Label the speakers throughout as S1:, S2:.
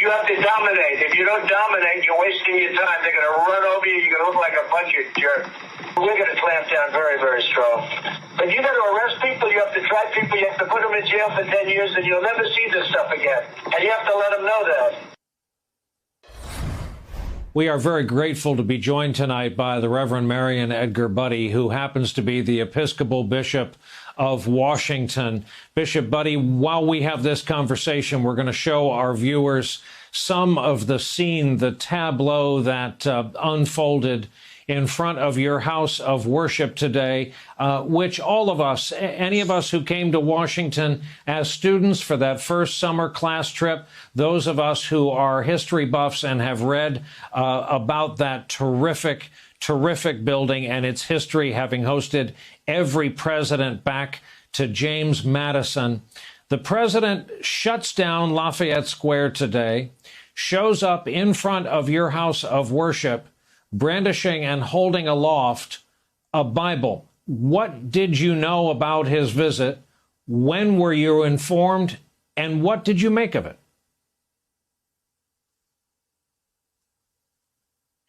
S1: You have to dominate. If you don't dominate, you're wasting your time. They're going to run over you. You're going to look like a bunch of jerks. We're going to clamp down very, very strong. But you got to arrest people. You have to try people. You have to put them in jail for 10 years, and you'll never see this stuff again. And you have to let them know that.
S2: We are very grateful to be joined tonight by the Reverend Marion Edgar Budde, who happens to be the Episcopal Bishop of Washington. Bishop Budde, while we have this conversation, we're going to show our viewers some of the scene, the tableau that unfolded in front of your house of worship today, which all of us, any of us who came to Washington as students for that first summer class trip, those of us who are history buffs and have read about that terrific building and its history, having hosted every president back to James Madison. The president shuts down Lafayette Square today, shows up in front of your house of worship, brandishing and holding aloft a Bible. What did you know about his visit? When were you informed? And what did you make of it?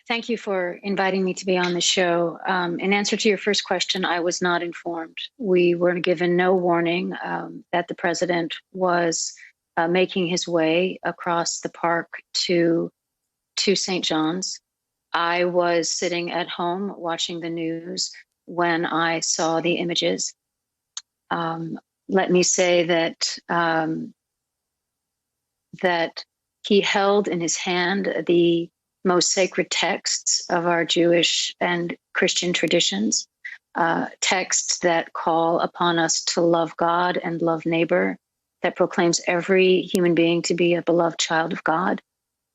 S3: Thank you for inviting me to be on the show. In answer to your first question, I was not informed. We were given no warning that the president was making his way across the park to St. John's. I was sitting at home watching the news when I saw the images. Let me say that that he held in his hand the most sacred texts of our Jewish and Christian traditions, texts that call upon us to love God and love neighbor, that proclaims every human being to be a beloved child of God,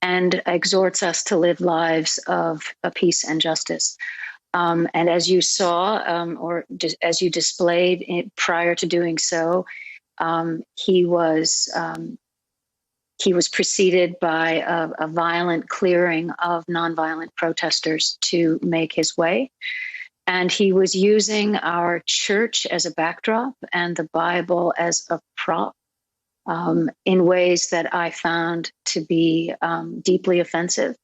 S3: and exhorts us to live lives of peace and justice. And as you saw, as you displayed prior to doing so, he was preceded by a violent clearing of nonviolent protesters to make his way. And he was using our church as a backdrop and the Bible as a prop in ways that I found to be deeply offensive.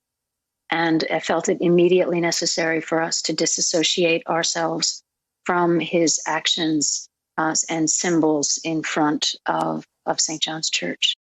S3: And I felt it immediately necessary for us to disassociate ourselves from his actions and symbols in front of St. John's Church.